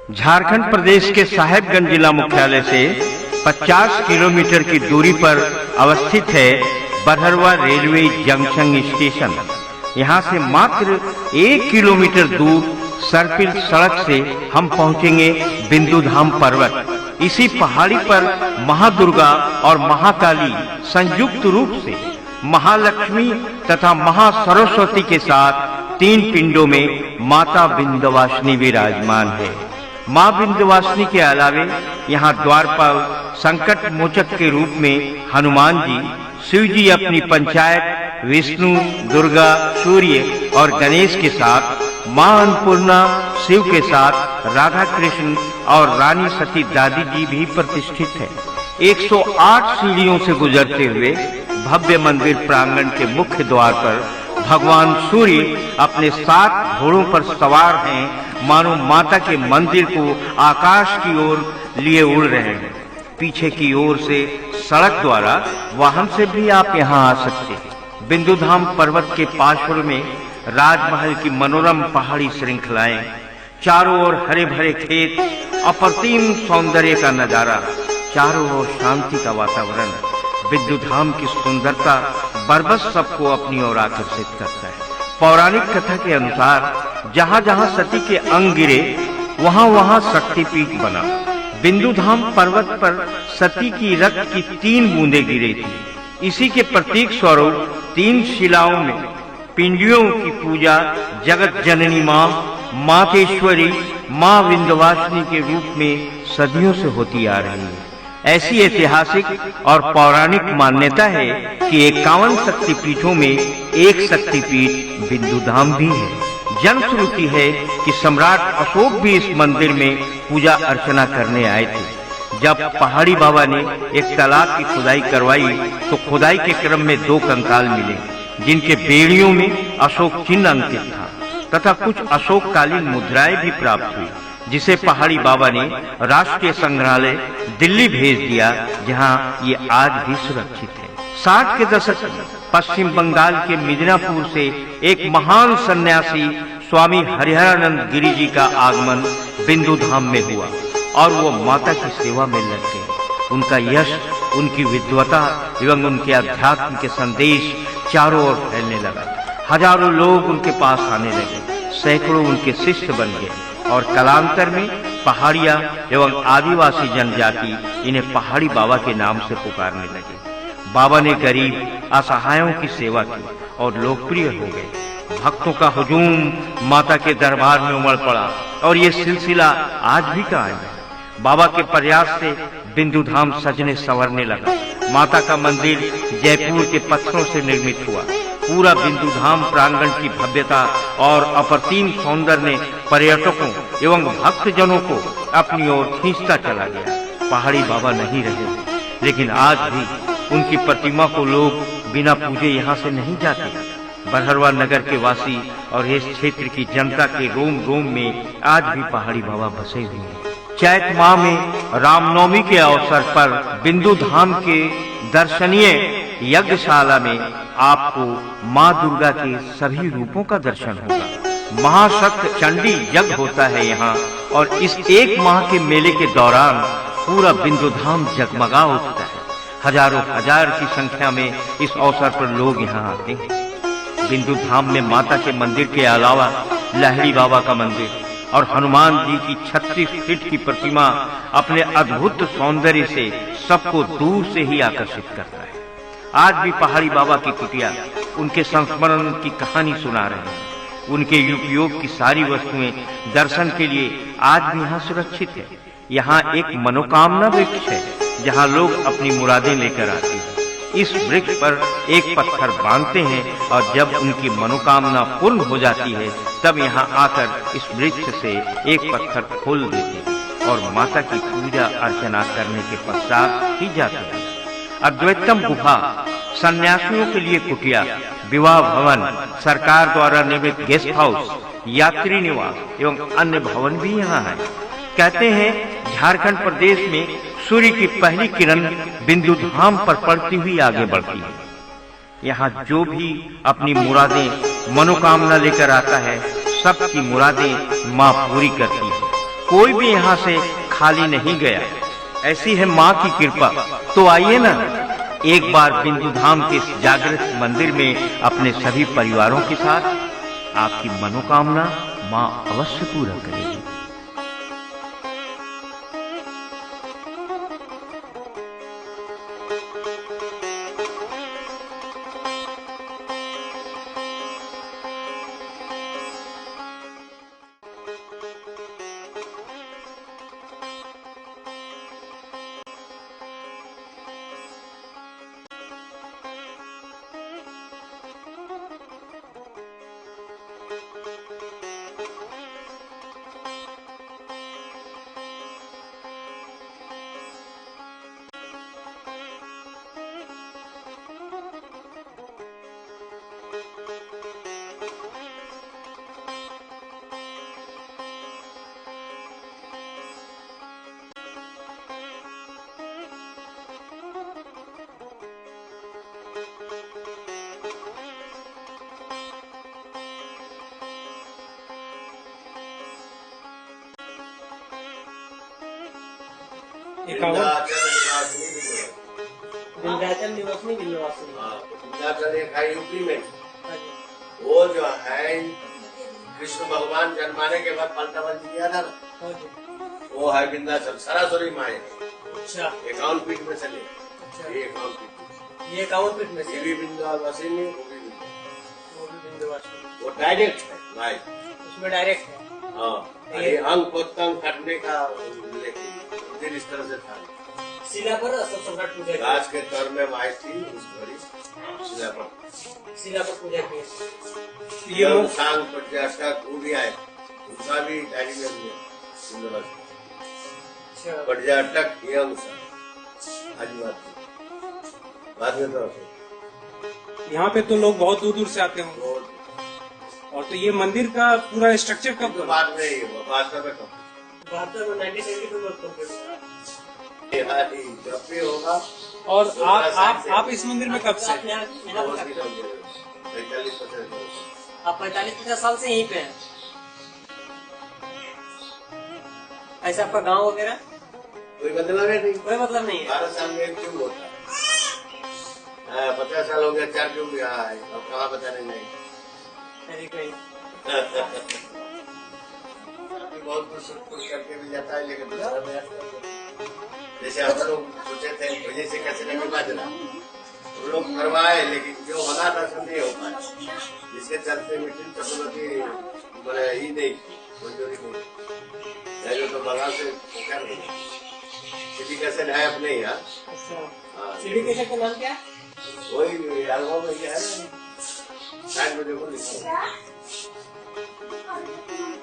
झारखंड प्रदेश के साहेबगंज जिला मुख्यालय से 50 किलोमीटर की दूरी पर अवस्थित है बरहरवा रेलवे जंक्शन स्टेशन। यहाँ से मात्र 1 किलोमीटर दूर सर्पिल सड़क से हम पहुँचेंगे बिंदुधाम पर्वत। इसी पहाड़ी पर महादुर्गा और महाकाली संयुक्त रूप से महालक्ष्मी तथा महासरस्वती के साथ 3 पिंडों में माता विंध्यवासिनी विराजमान है। मां विंध्यवासिनी के अलावे यहाँ द्वारपाल संकट मोचक के रूप में हनुमान जी, शिव जी अपनी पंचायत, विष्णु, दुर्गा, सूर्य और गणेश के साथ, मां अन्नपूर्णा शिव के साथ, राधा कृष्ण और रानी सती दादी जी भी प्रतिष्ठित है। 108 सीढ़ियों से गुजरते हुए भव्य मंदिर प्रांगण के मुख्य द्वार पर भगवान सूर्य अपने 7 घोड़ों पर सवार हैं, मानो माता के मंदिर को आकाश की ओर लिए उड़ रहे हैं। पीछे की ओर से सड़क द्वारा वाहन से भी आप यहाँ आ सकते हैं। बिंदुधाम पर्वत के पार्श्व में राजमहल की मनोरम पहाड़ी श्रृंखलाएं, चारों ओर हरे भरे खेत, अप्रतिम सौंदर्य का नजारा, चारों ओर शांति का वातावरण, बिंदुधाम की सुंदरता बरबस सबको अपनी ओर आकर्षित करता है। पौराणिक कथा के अनुसार जहाँ जहाँ सती के अंग गिरे वहाँ वहाँ शक्तिपीठ बना। बिंदुधाम पर्वत पर सती की रक्त की 3 बूंदें गिरी थी। इसी के प्रतीक स्वरूप 3 शिलाओं में पिंडियों की पूजा जगत जननी मां मातेश्वरी मां विंध्यवासिनी के रूप में सदियों से होती आ रही है। ऐसी ऐतिहासिक और पौराणिक मान्यता है कि 51 शक्तिपीठों में एक शक्तिपीठ बिंदुधाम भी है। जनश्रुति है कि सम्राट अशोक भी इस मंदिर में पूजा अर्चना करने आए थे। जब पहाड़ी बाबा ने एक तालाब की खुदाई करवाई तो खुदाई के क्रम में 2 कंकाल मिले, जिनके बेड़ियों में अशोक चिन्ह अंकित था तथा कुछ अशोककालीन मुद्राएं भी प्राप्त हुई, जिसे पहाड़ी बाबा ने राष्ट्रीय संग्रहालय दिल्ली भेज दिया, जहां ये आज भी सुरक्षित है। 60 के दशक में पश्चिम बंगाल के मिदनापुर से एक महान सन्यासी स्वामी हरिहरानंद गिरी जी का आगमन बिंदुधाम में हुआ और वो माता की सेवा में लग गए। उनका यश, उनकी विद्वता एवं उनके अध्यात्म के संदेश चारों ओर फैलने लगा। हजारों लोग उनके पास आने लगे, सैकड़ों उनके शिष्य बन गए और कालांतर में पहाड़िया एवं आदिवासी जनजाति इन्हें पहाड़ी बाबा के नाम से पुकारने लगे। बाबा ने गरीब असहायों की सेवा की और लोकप्रिय हो गए। भक्तों का हुजूम माता के दरबार में उमड़ पड़ा और ये सिलसिला आज भी कायम है। बाबा के प्रयास से बिंदुधाम सजने संवरने लगा। माता का मंदिर जयपुर के पत्थरों से निर्मित हुआ। पूरा बिंदुधाम प्रांगण की भव्यता और अप्रतिम सौंदर्य ने पर्यटकों एवं भक्तजनों को अपनी ओर खींचता चला गया। पहाड़ी बाबा नहीं रहे, लेकिन आज भी उनकी प्रतिमा को लोग बिना पूजे यहाँ से नहीं जाते। बरहरवा नगर के वासी और इस क्षेत्र की जनता के रोम रोम में आज भी पहाड़ी बाबा बसे हुए हैं। चैत माह में रामनवमी के अवसर पर बिंदुधाम के दर्शनीय यज्ञशाला में आपको मां दुर्गा के सभी रूपों का दर्शन होगा। महाशक्त चंडी यज्ञ होता है यहाँ और इस 1 माह के मेले के दौरान पूरा बिंदुधाम जगमगा उठता है। हजारों हजार की संख्या में इस अवसर पर लोग यहाँ आते हैं। बिंदुधाम में माता के मंदिर के अलावा लहड़ी बाबा का मंदिर और हनुमान जी की 36 फीट की प्रतिमा अपने अद्भुत सौंदर्य से सबको दूर से ही आकर्षित करता है। आज भी पहाड़ी बाबा की कुटिया उनके संस्मरण की कहानी सुना रहे हैं। उनके उपयोग की सारी वस्तुएं दर्शन के लिए आज भी यहाँ सुरक्षित है। यहाँ एक मनोकामना वृक्ष है जहाँ लोग अपनी मुरादें लेकर आते हैं। इस वृक्ष पर एक पत्थर बांधते हैं और जब उनकी मनोकामना पूर्ण हो जाती है तब यहाँ आकर इस वृक्ष से एक पत्थर खोल देते हैं और माता की पूजा अर्चना करने के पश्चात ही जाते हैं। अद्वैतम गुफा, सन्यासियों के लिए कुटिया, विवाह भवन, सरकार द्वारा निर्मित गेस्ट हाउस, यात्री निवास एवं अन्य भवन भी यहाँ है। कहते हैं झारखंड प्रदेश में सूर्य की पहली किरण बिंदुधाम पर पड़ती हुई आगे बढ़ती है। यहाँ जो भी अपनी मुरादें मनोकामना लेकर आता है, सबकी मुरादें मां पूरी करती है। कोई भी यहाँ से खाली नहीं गया। ऐसी है माँ की कृपा। तो आइए ना, एक बार बिंदु धाम के इस जागृत मंदिर में अपने सभी परिवारों के साथ, आपकी मनोकामना माँ अवश्य पूरा करेगी। विंध्याचल निवासिनी विंध्याचल एक है यूपी में। वो जो है कृष्ण भगवान जन्माने के बाद पलटा बंद किया था ना, वो है विंध्याचल। सरासरी माए। अच्छा, 51 फीट में चले। अच्छा, ये 51 फीट, ये 51 फीट में ये भी विंध्यवासिनी, वो भी विंध्यवासिनी। वो डायरेक्ट है माए, उसमें डायरेक्ट है। हाँ, ये अंग पोतंग कटने का, लेकिन इस तरह से था। शिला पर सब सम्राट पूजा की। आज के दौर में माई थी उस घड़ी शिला पर पूजा की। ये सांग पर्यटक वो भी आए, उनका भी डायरी में पर्यटक यंग आज बाद में तो यहाँ पे तो लोग बहुत दूर दूर से आते होंगे। और तो ये मंदिर का पूरा स्ट्रक्चर कब तो बाद में ही वास्तव में कब 1972 में कंप्लीट हुआ। जब भी होगा। और आप इस मंदिर में कब से? आप 45-50 साल से यहीं पे हैं। ऐसा आपका गांव वगैरह कोई मतलब है नहीं, कोई मतलब नहीं है। 12 साल में एक क्यों होता है, 50 साल हो गया 4 क्यों भी आया है, अब कहाँ बताने नहीं। कोई बहुत कुछ करके भी जाता है, लेकिन दूसरा में जैसे हम लोग सोचे थे वजह से कैसे नहीं बाजना, हम लोग करवाए, लेकिन जो होना था सब नहीं हो पाया, जिसके चलते मीटिंग टेक्नोलॉजी मैंने ही नहीं मंजूरी नहीं, तो बगान से क्या नहीं सिटी कैसे है अपने यहाँ। सिटी कैसे का नाम क्या है? वही एल्बम में है ना, 60 बजे को लिखा।